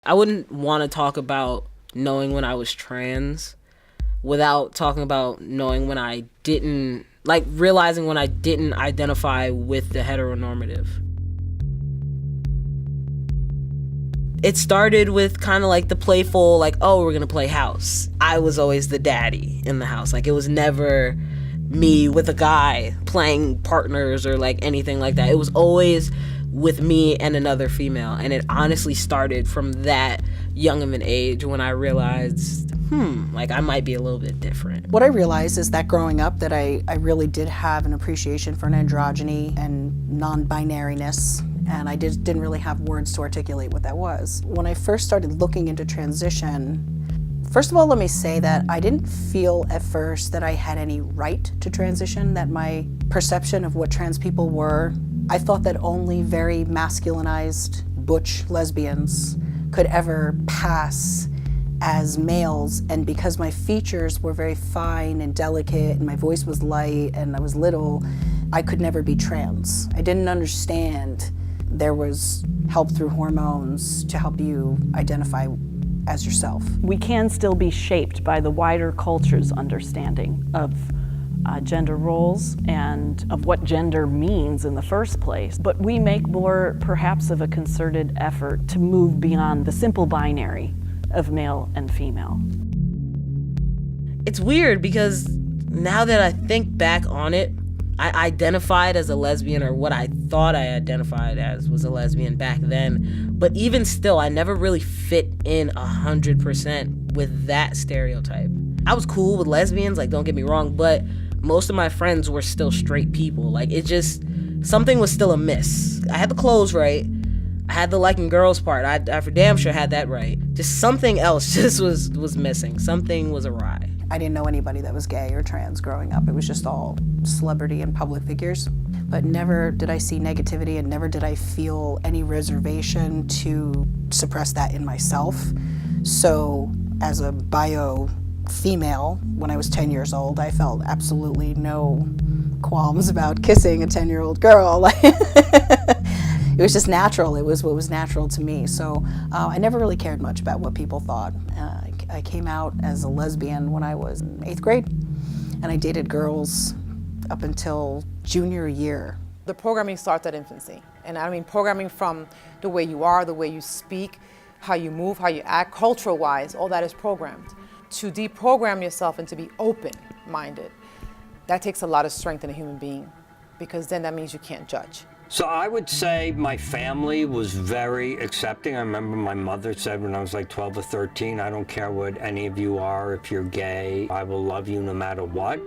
I wouldn't want to talk about knowing when I was trans without talking about knowing when I didn't, like realizing when I didn't identify with the heteronormative. It started with kind of like the playful, like, oh, we're gonna play house. I was always the daddy in the house. Like, it was never me with a guy playing partners or like anything like that. It was always with me and another female. And it honestly started from that young of an age when I realized, like I might be a little bit different. What I realized is that growing up that I really did have an appreciation for an androgyny and non-binariness, and I didn't really have words to articulate what that was. When I first started looking into transition, first of all, let me say that I didn't feel at first that I had any right to transition, that my perception of what trans people were, I thought that only very masculinized butch lesbians could ever pass as males, and because my features were very fine and delicate and my voice was light and I was little, I could never be trans. I didn't understand there was help through hormones to help you identify as yourself. We can still be shaped by the wider culture's understanding of gender roles and of what gender means in the first place. But we make more, perhaps, of a concerted effort to move beyond the simple binary of male and female. It's weird because now that I think back on it, I identified as a lesbian, or what I thought I identified as was a lesbian back then. But even still, I never really fit in 100% with that stereotype. I was cool with lesbians, like, don't get me wrong, but most of my friends were still straight people. Like, it just, something was still amiss. I had the clothes right. I had the liking girls part. I for damn sure had that right. Just something else just was missing. Something was awry. I didn't know anybody that was gay or trans growing up. It was just all celebrity and public figures. But never did I see negativity, and never did I feel any reservation to suppress that in myself. So as a bio female, when I was 10 years old, I felt absolutely no qualms about kissing a 10-year-old girl. It was just natural. It was what was natural to me. So I never really cared much about what people thought. I came out as a lesbian when I was in 8th grade, and I dated girls up until junior year. The programming starts at infancy. And I mean programming from the way you are, the way you speak, how you move, how you act, cultural-wise, all that is programmed. To deprogram yourself and to be open-minded, that takes a lot of strength in a human being, because then that means you can't judge. So I would say my family was very accepting. I remember my mother said when I was like 12 or 13, I don't care what any of you are, if you're gay, I will love you no matter what.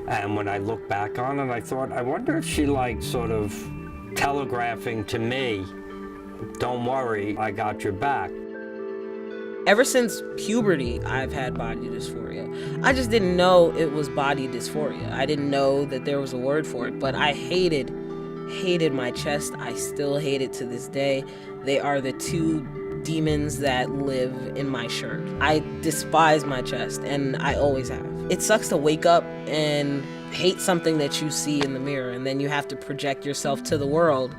And when I look back on it, I thought, I wonder if she like sort of telegraphing to me, don't worry, I got your back. Ever since puberty, I've had body dysphoria. I just didn't know it was body dysphoria. I didn't know that there was a word for it, but I hated my chest. I still hate it to this day. They are the two demons that live in my shirt. I despise my chest, and I always have. It sucks to wake up and hate something that you see in the mirror, and then you have to project yourself to the world,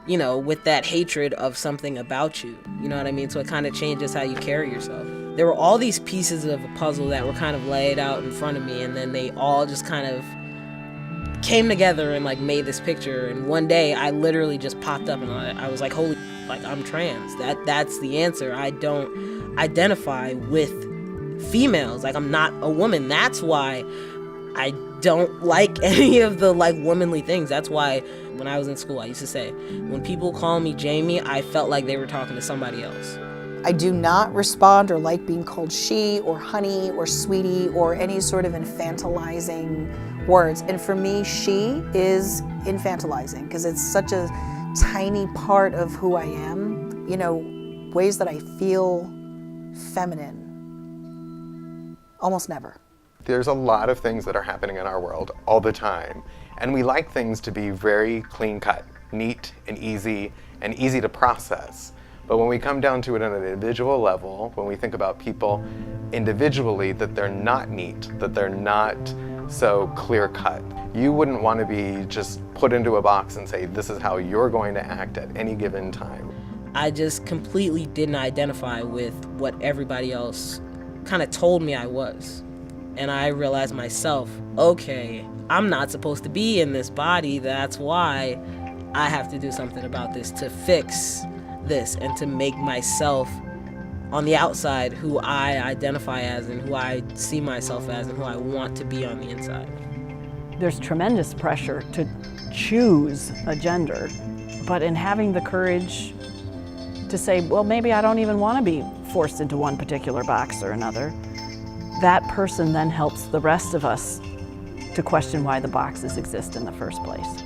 you know, with that hatred of something about you. You know what I mean? So it kind of changes how you carry yourself. There were all these pieces of a puzzle that were kind of laid out in front of me, and then they all just kind of came together and like made this picture. And one day I literally just popped up and I was like, holy, like, I'm trans. That's the answer. I don't identify with females. Like, I'm not a woman. That's why I don't like any of the like womanly things. That's why when I was in school, I used to say, when people call me Jamie, I felt like they were talking to somebody else. I do not respond or like being called she or honey or sweetie or any sort of infantilizing words. And for me, she is infantilizing because it's such a tiny part of who I am. You know, ways that I feel feminine, almost never. There's a lot of things that are happening in our world all the time, and we like things to be very clean-cut, neat and easy to process. But when we come down to it on an individual level, when we think about people individually, that they're not neat, that they're not so clear-cut. You wouldn't want to be just put into a box and say, this is how you're going to act at any given time. I just completely didn't identify with what everybody else kind of told me I was. And I realized myself, okay, I'm not supposed to be in this body. That's why I have to do something about this to fix this and to make myself on the outside who I identify as and who I see myself as and who I want to be on the inside. There's tremendous pressure to choose a gender, but in having the courage to say, well, maybe I don't even want to be forced into one particular box or another, that person then helps the rest of us to question why the boxes exist in the first place.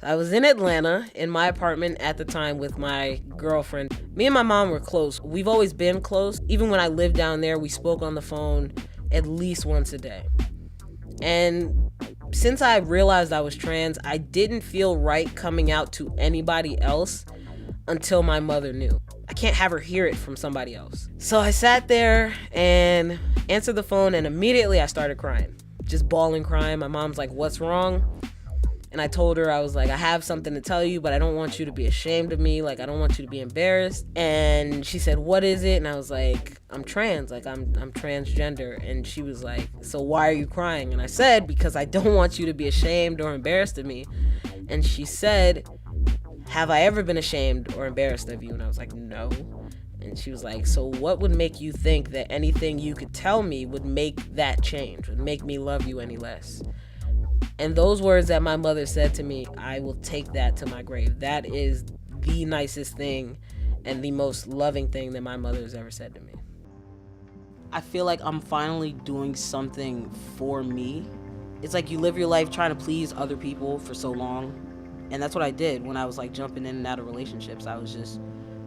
I was in Atlanta in my apartment at the time with my girlfriend. Me and my mom were close. We've always been close. Even when I lived down there, we spoke on the phone at least once a day. And since I realized I was trans, I didn't feel right coming out to anybody else until my mother knew. I can't have her hear it from somebody else. So I sat there and answered the phone, and immediately I started crying. Just bawling, crying. My mom's like, "What's wrong?" And I told her, I was like, "I have something to tell you, but I don't want you to be ashamed of me. Like, I don't want you to be embarrassed." And she said, "What is it?" And I was like, "I'm trans, like I'm transgender." And she was like, "So why are you crying?" And I said, "Because I don't want you to be ashamed or embarrassed of me." And she said, "Have I ever been ashamed or embarrassed of you?" And I was like, "No." And she was like, "So what would make you think that anything you could tell me would make that change, would make me love you any less?" And those words that my mother said to me, I will take that to my grave. That is the nicest thing and the most loving thing that my mother has ever said to me. I feel like I'm finally doing something for me. It's like you live your life trying to please other people for so long. And that's what I did when I was like jumping in and out of relationships. I was just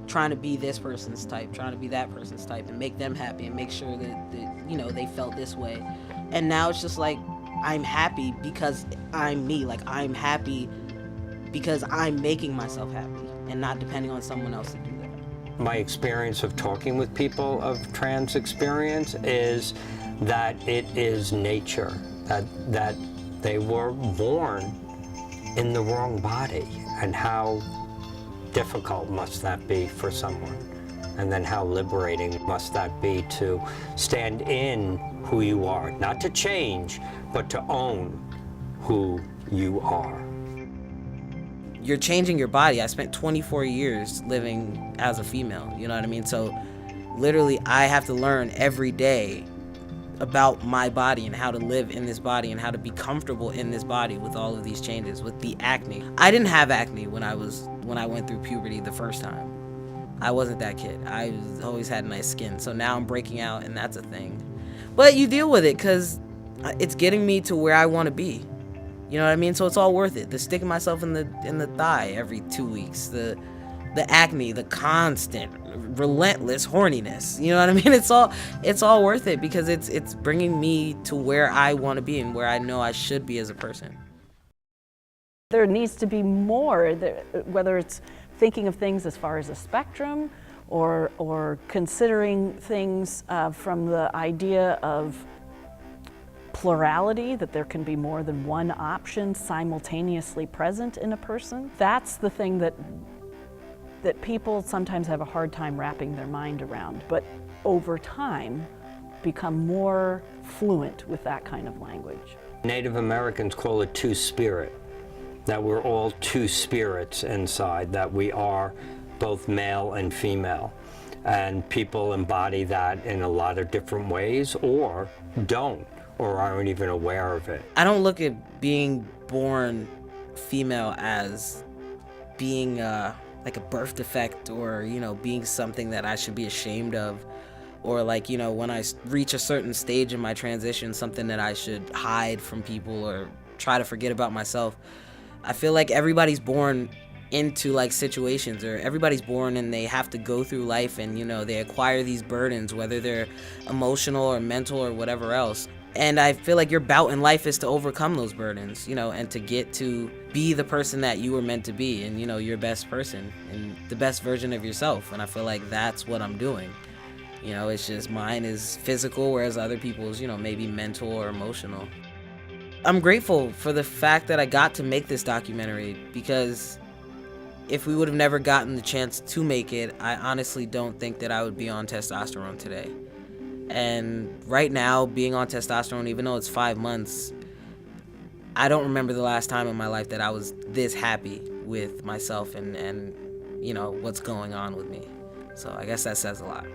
trying to be this person's type, trying to be that person's type, and make them happy and make sure that you know, they felt this way. And now it's just like, I'm happy because I'm me. Like, I'm happy because I'm making myself happy and not depending on someone else to do that. My experience of talking with people of trans experience is that it is nature, that they were born in the wrong body, and how difficult must that be for someone, and then how liberating must that be to stand in who you are, not to change, but to own who you are. You're changing your body. I spent 24 years living as a female, you know what I mean? So literally I have to learn every day about my body and how to live in this body and how to be comfortable in this body with all of these changes, with the acne. I didn't have acne when I went through puberty the first time. I wasn't that kid. I always had nice skin. So now I'm breaking out, and that's a thing. But you deal with it because it's getting me to where I want to be. You know what I mean? So it's all worth it. The sticking myself in the thigh every 2 weeks, the acne, the constant, relentless horniness. You know what I mean? It's all worth it because it's bringing me to where I want to be and where I know I should be as a person. There needs to be more, whether it's thinking of things as far as a spectrum or considering things from the idea of plurality, that there can be more than one option simultaneously present in a person. That's the thing that people sometimes have a hard time wrapping their mind around, but over time become more fluent with that kind of language. Native Americans call it two-spirit, that we're all two spirits inside, that we are both male and female. And people embody that in a lot of different ways, or don't, or aren't even aware of it. I don't look at being born female as being like a birth defect, or, you know, being something that I should be ashamed of, or like, you know, when I reach a certain stage in my transition, something that I should hide from people or try to forget about myself. I feel like everybody's born into like situations, or everybody's born and they have to go through life, and, you know, they acquire these burdens, whether they're emotional or mental or whatever else. And I feel like your bout in life is to overcome those burdens, you know, and to get to be the person that you were meant to be, and, you know, your best person and the best version of yourself. And I feel like that's what I'm doing. You know, it's just mine is physical, whereas other people's, you know, maybe mental or emotional. I'm grateful for the fact that I got to make this documentary, because if we would have never gotten the chance to make it, I honestly don't think that I would be on testosterone today. And right now, being on testosterone, even though it's 5 months, I don't remember the last time in my life that I was this happy with myself and you know, what's going on with me. So I guess that says a lot.